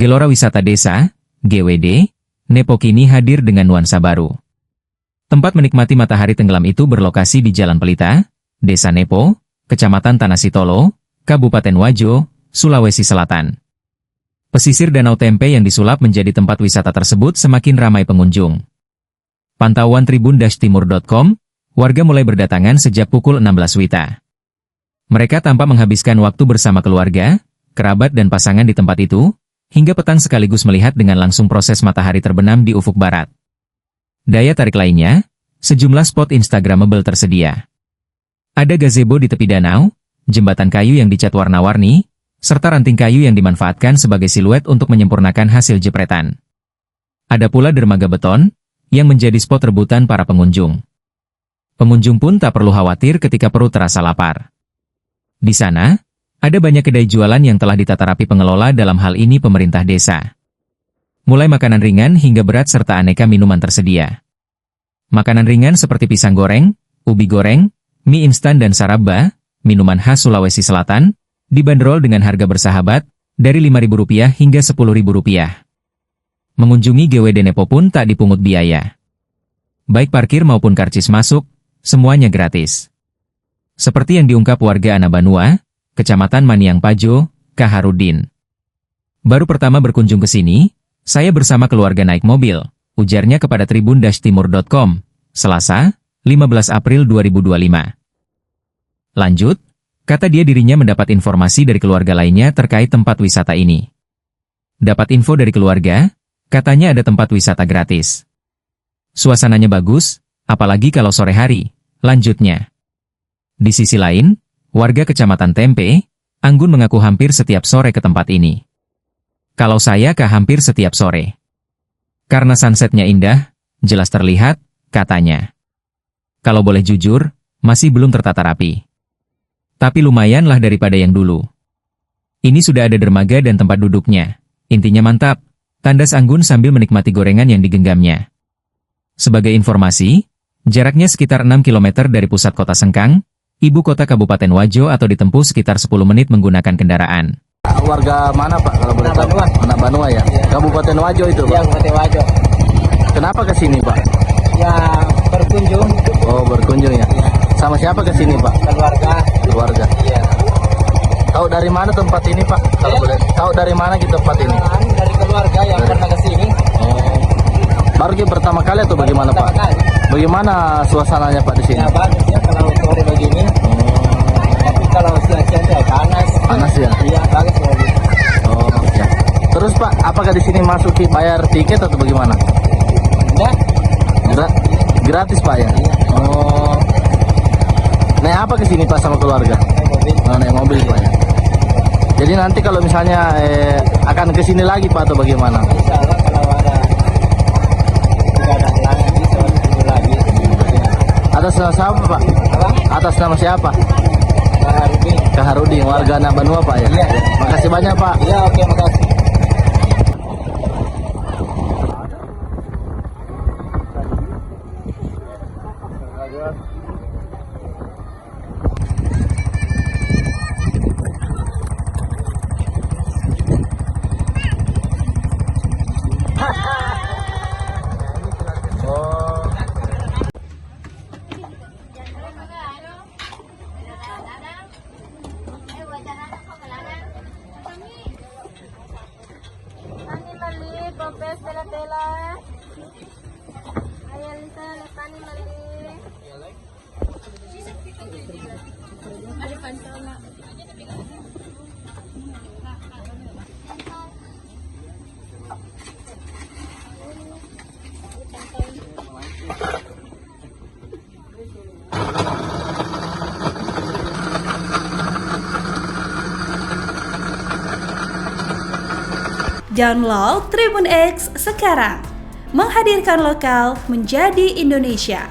Gelora Wisata Desa, GWD, Nepo kini hadir dengan nuansa baru. Tempat menikmati matahari tenggelam itu berlokasi di Jalan Pelita, Desa Nepo, Kecamatan Tanah Sitolo, Kabupaten Wajo, Sulawesi Selatan. Pesisir Danau Tempe yang disulap menjadi tempat wisata tersebut semakin ramai pengunjung. Pantauan tribun-timur.com, warga mulai berdatangan sejak pukul 16 WITA. Mereka tampak menghabiskan waktu bersama keluarga, kerabat dan pasangan di tempat itu, hingga petang sekaligus melihat dengan langsung proses matahari terbenam di ufuk barat. Daya tarik lainnya, sejumlah spot Instagramable tersedia. Ada gazebo di tepi danau, jembatan kayu yang dicat warna-warni, serta ranting kayu yang dimanfaatkan sebagai siluet untuk menyempurnakan hasil jepretan. Ada pula dermaga beton, yang menjadi spot rebutan para pengunjung. Pengunjung pun tak perlu khawatir ketika perut terasa lapar. Di sana, ada banyak kedai jualan yang telah ditata rapi pengelola, dalam hal ini pemerintah desa. Mulai makanan ringan hingga berat serta aneka minuman tersedia. Makanan ringan seperti pisang goreng, ubi goreng, mie instan dan saraba, minuman khas Sulawesi Selatan, dibanderol dengan harga bersahabat, dari Rp5.000 hingga Rp10.000. Mengunjungi GWD Nepo pun tak dipungut biaya. Baik parkir maupun karcis masuk, semuanya gratis. Seperti yang diungkap warga Anabanua, Kecamatan Maniang Pajo, Kaharudin. Baru pertama berkunjung ke sini, saya bersama keluarga naik mobil, ujarnya kepada tribun-timur.com, Selasa, 15 April 2025. Lanjut, kata dia dirinya mendapat informasi dari keluarga lainnya terkait tempat wisata ini. Dapat info dari keluarga, katanya ada tempat wisata gratis. Suasananya bagus, apalagi kalau sore hari, lanjutnya. Di sisi lain, warga Kecamatan Tempe, Anggun mengaku hampir setiap sore ke tempat ini. Kalau saya hampir setiap sore. Karena sunsetnya indah, jelas terlihat, katanya. Kalau boleh jujur, masih belum tertata rapi. Tapi lumayanlah daripada yang dulu. Ini sudah ada dermaga dan tempat duduknya. Intinya mantap, tandas Anggun sambil menikmati gorengan yang digenggamnya. Sebagai informasi, jaraknya sekitar 6 km dari pusat kota Sengkang, ibu kota Kabupaten Wajo, atau ditempuh sekitar 10 menit menggunakan kendaraan. Warga mana Pak kalau boleh tahu? Anabanua ya? Ya. Kabupaten Wajo itu Pak? Iya, Kabupaten Wajo. Kenapa ke sini Pak? Ya, berkunjung. Oh, berkunjung ya? Ya. Sama siapa ke sini Pak? Keluarga. Keluarga. Iya. Tahu dari mana tempat ini Pak? Kalau boleh. Tahu dari mana kita tempat ini? Dari keluarga yang pernah ke sini. Oh. Baru pertama kali atau bagaimana Pak? Kali. Bagaimana suasananya Pak di sini? Ya bagus ya kalau sore begini. Tapi kalau siang-siang ya panas. Panas ya? Iya, bagus lagi. Oh, ya. Terus Pak, apakah di sini masuk bayar tiket atau bagaimana? Enggak. Gratis Pak ya? Iya. Oh. Naik apa ke sini Pak sama keluarga? Mobil. Oh, naik mobil Pak ya. Jadi nanti kalau misalnya akan ke sini lagi Pak atau bagaimana? Insya Allah kalau ada tidak ada halangan bisa berkunjung lagi. Atas nama siapa Pak? Apa? Atas nama siapa? Kaharudin. Kaharudin, warga Anabanua Pak ya? Iya. Makasih banyak Pak. Iya, oke, makasih. Pani mali, popes tela-tela. Ayan, Lisa, pani mali. Ada pantola. Download Tribun X sekarang, menghadirkan lokal menjadi Indonesia.